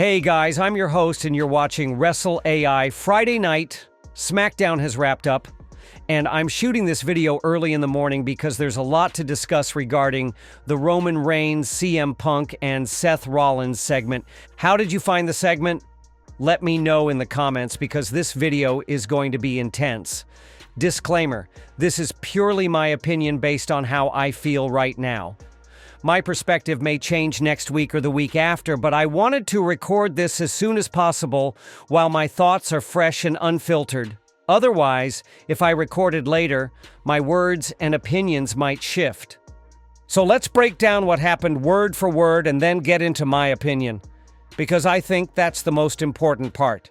Hey guys, I'm your host and you're watching WrestleAI. Friday night, SmackDown has wrapped up, and I'm shooting this video early in the morning because there's a lot to discuss regarding the Roman Reigns, CM Punk, and Seth Rollins segment. How did you find the segment? Let me know in the comments because this video is going to be intense. Disclaimer, this is purely my opinion based on how I feel right now. My perspective may change next week or the week after, but I wanted to record this as soon as possible while my thoughts are fresh and unfiltered. Otherwise, if I recorded later, my words and opinions might shift. So let's break down what happened word for word and then get into my opinion, because I think that's the most important part.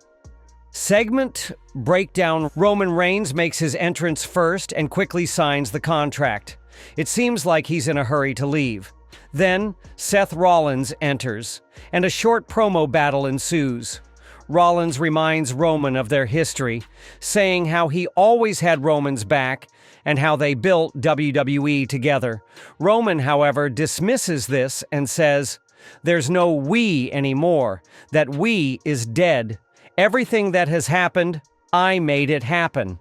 Segment breakdown: Roman Reigns makes his entrance first and quickly signs the contract. It seems like he's in a hurry to leave. Then, Seth Rollins enters, and a short promo battle ensues. Rollins reminds Roman of their history, saying how he always had Roman's back and how they built WWE together. Roman, however, dismisses this and says, "There's no we anymore. That we is dead. Everything that has happened, I made it happen."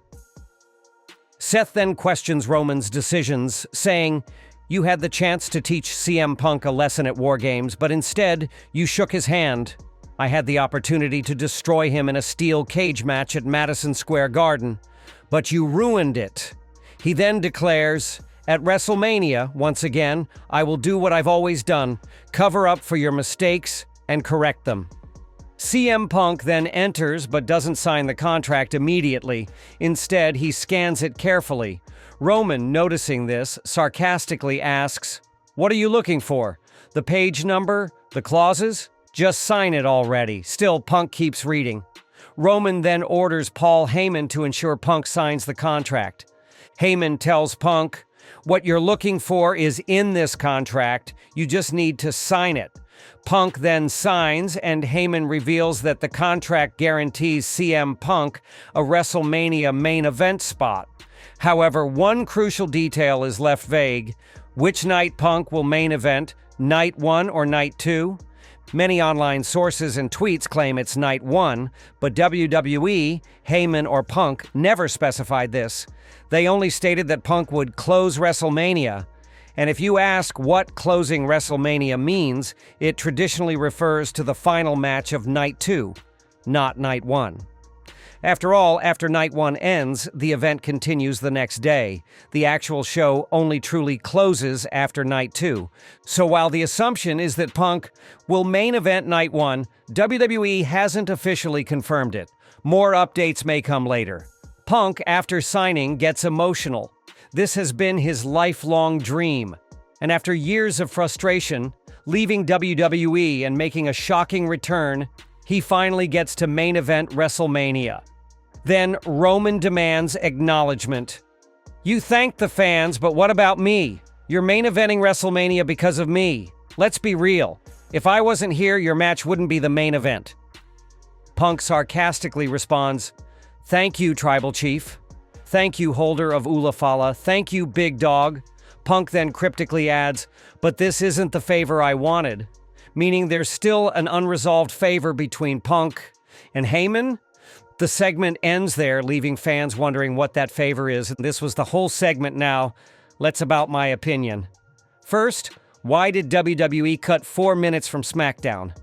Seth then questions Roman's decisions, saying, "You had the chance to teach CM Punk a lesson at War Games, but instead, you shook his hand. I had the opportunity to destroy him in a steel cage match at Madison Square Garden, but you ruined it." He then declares, "At WrestleMania, once again, I will do what I've always done, cover up for your mistakes and correct them." CM Punk then enters but doesn't sign the contract immediately. Instead, he scans it carefully. Roman, noticing this, sarcastically asks, "What are you looking for? The page number? The clauses? Just sign it already." Still, Punk keeps reading. Roman then orders Paul Heyman to ensure Punk signs the contract. Heyman tells Punk, "What you're looking for is in this contract. You just need to sign it." Punk then signs, and Heyman reveals that the contract guarantees CM Punk a WrestleMania main event spot. However, one crucial detail is left vague. Which night Punk will main event, night 1 or night 2? Many online sources and tweets claim it's night 1, but WWE, Heyman, or Punk never specified this. They only stated that Punk would close WrestleMania. And if you ask what closing WrestleMania means, it traditionally refers to the final match of night 2, not night 1. After all, after night 1 ends, the event continues the next day. The actual show only truly closes after night 2. So while the assumption is that Punk will main event night 1, WWE hasn't officially confirmed it. More updates may come later. Punk, after signing, gets emotional. This has been his lifelong dream. And after years of frustration, leaving WWE and making a shocking return, he finally gets to main event WrestleMania. Then Roman demands acknowledgement. "You thanked the fans, but what about me? You're main eventing WrestleMania because of me. Let's be real. If I wasn't here, your match wouldn't be the main event." Punk sarcastically responds, "Thank you, Tribal Chief. Thank you, holder of Ulafala. Thank you, Big Dog." Punk then cryptically adds, "But this isn't the favor I wanted," meaning there's still an unresolved favor between Punk and Heyman. The segment ends there, leaving fans wondering what that favor is. This was the whole segment. Now, let's about my opinion. First, why did WWE cut 4 minutes from SmackDown?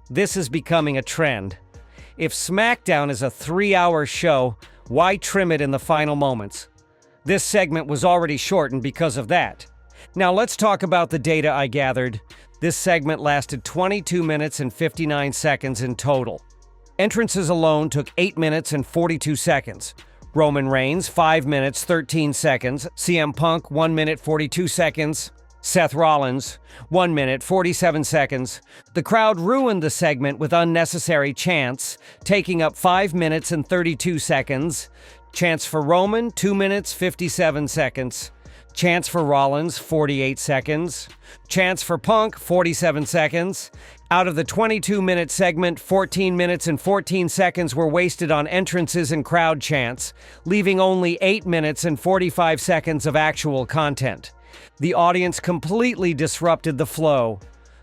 This is becoming a trend. If SmackDown is a 3-hour show, why trim it in the final moments? This segment was already shortened because of that. Now let's talk about the data I gathered. This segment lasted 22 minutes and 59 seconds in total. Entrances alone took 8 minutes and 42 seconds. Roman Reigns, 5 minutes, 13 seconds. CM Punk, 1 minute, 42 seconds. Seth Rollins, 1 minute, 47 seconds. The crowd ruined the segment with unnecessary chants, taking up 5 minutes and 32 seconds. Chants for Roman, 2 minutes, 57 seconds. Chants for Rollins, 48 seconds. Chants for Punk, 47 seconds. Out of the 22-minute segment, 14 minutes and 14 seconds were wasted on entrances and crowd chants, leaving only 8 minutes and 45 seconds of actual content. The audience completely disrupted the flow.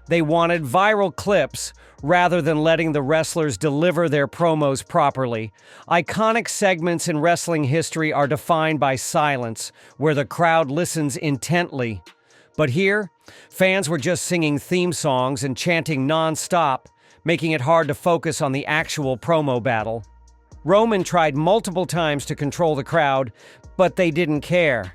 They wanted viral clips rather than letting the wrestlers deliver their promos properly. Iconic segments in wrestling history are defined by silence, where the crowd listens intently. But here, fans were just singing theme songs and chanting non-stop, making it hard to focus on the actual promo battle. Roman tried multiple times to control the crowd, but they didn't care.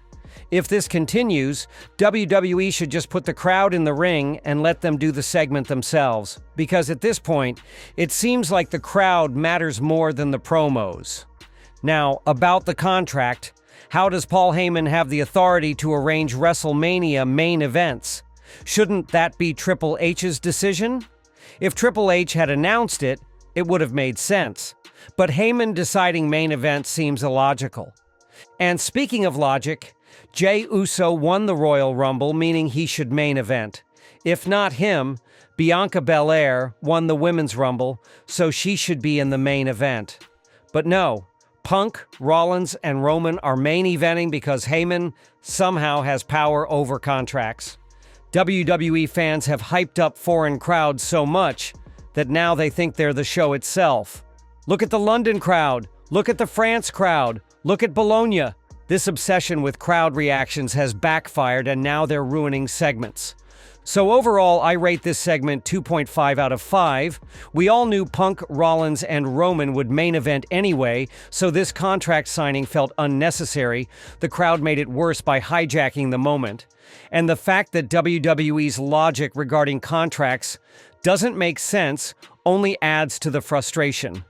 If this continues, WWE should just put the crowd in the ring and let them do the segment themselves, because at this point, it seems like the crowd matters more than the promos. Now, about the contract, how does Paul Heyman have the authority to arrange WrestleMania main events? Shouldn't that be Triple H's decision? If Triple H had announced it, it would have made sense. But Heyman deciding main events seems illogical. And speaking of logic, Jey Uso won the Royal Rumble, meaning he should main event. If not him, Bianca Belair won the Women's Rumble, so she should be in the main event. But no, Punk, Rollins, and Roman are main eventing because Heyman somehow has power over contracts. WWE fans have hyped up foreign crowds so much that now they think they're the show itself. Look at the London crowd. Look at the France crowd. Look at Bologna. This obsession with crowd reactions has backfired, and now they're ruining segments. So overall, I rate this segment 2.5 out of 5. We all knew Punk, Rollins, and Roman would main event anyway, so this contract signing felt unnecessary. The crowd made it worse by hijacking the moment. And the fact that WWE's logic regarding contracts doesn't make sense only adds to the frustration.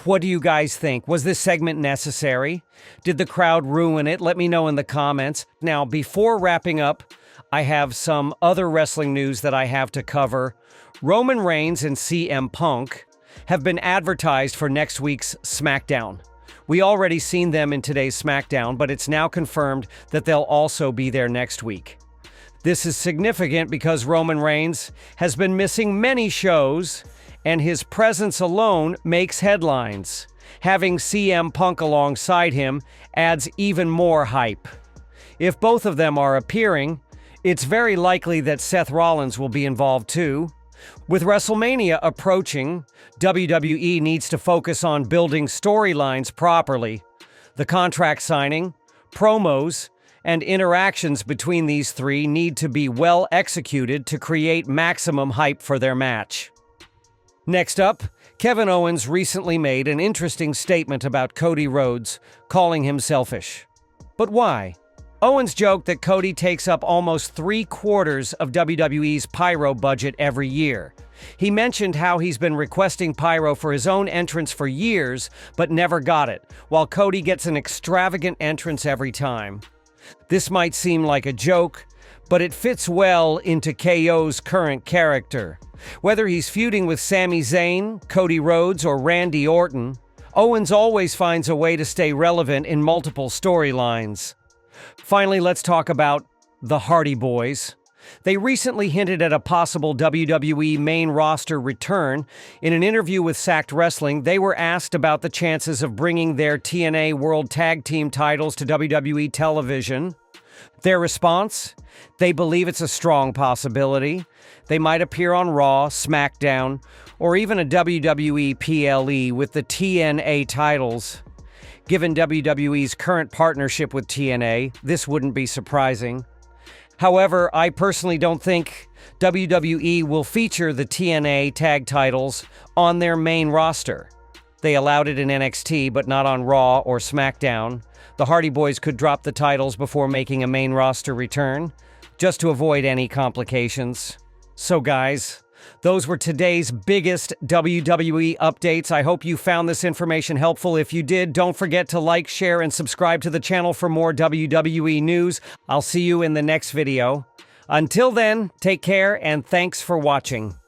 What do you guys think? Was this segment necessary? Did the crowd ruin it? Let me know in the comments. Now, before wrapping up, I have some other wrestling news that I have to cover. Roman Reigns and CM Punk have been advertised for next week's SmackDown. We already seen them in today's SmackDown, but it's now confirmed that they'll also be there next week. This is significant because Roman Reigns has been missing many shows, and his presence alone makes headlines. Having CM Punk alongside him adds even more hype. If both of them are appearing, it's very likely that Seth Rollins will be involved too. With WrestleMania approaching, WWE needs to focus on building storylines properly. The contract signing, promos, and interactions between these three need to be well executed to create maximum hype for their match. Next up, Kevin Owens recently made an interesting statement about Cody Rhodes, calling him selfish. But why? Owens joked that Cody takes up almost 3/4 of WWE's pyro budget every year. He mentioned how he's been requesting pyro for his own entrance for years, but never got it, while Cody gets an extravagant entrance every time. This might seem like a joke, but it fits well into KO's current character. Whether he's feuding with Sami Zayn, Cody Rhodes, or Randy Orton, Owens always finds a way to stay relevant in multiple storylines. Finally, let's talk about the Hardy Boys. They recently hinted at a possible WWE main roster return. In an interview with Sacked Wrestling, they were asked about the chances of bringing their TNA World Tag Team titles to WWE television. Their response? They believe it's a strong possibility. They might appear on Raw, SmackDown, or even a WWE PLE with the TNA titles. Given WWE's current partnership with TNA, this wouldn't be surprising. However, I personally don't think WWE will feature the TNA tag titles on their main roster. They allowed it in NXT, but not on Raw or SmackDown. The Hardy Boys could drop the titles before making a main roster return, just to avoid any complications. So guys, those were today's biggest WWE updates. I hope you found this information helpful. If you did, don't forget to like, share, and subscribe to the channel for more WWE news. I'll see you in the next video. Until then, take care and thanks for watching.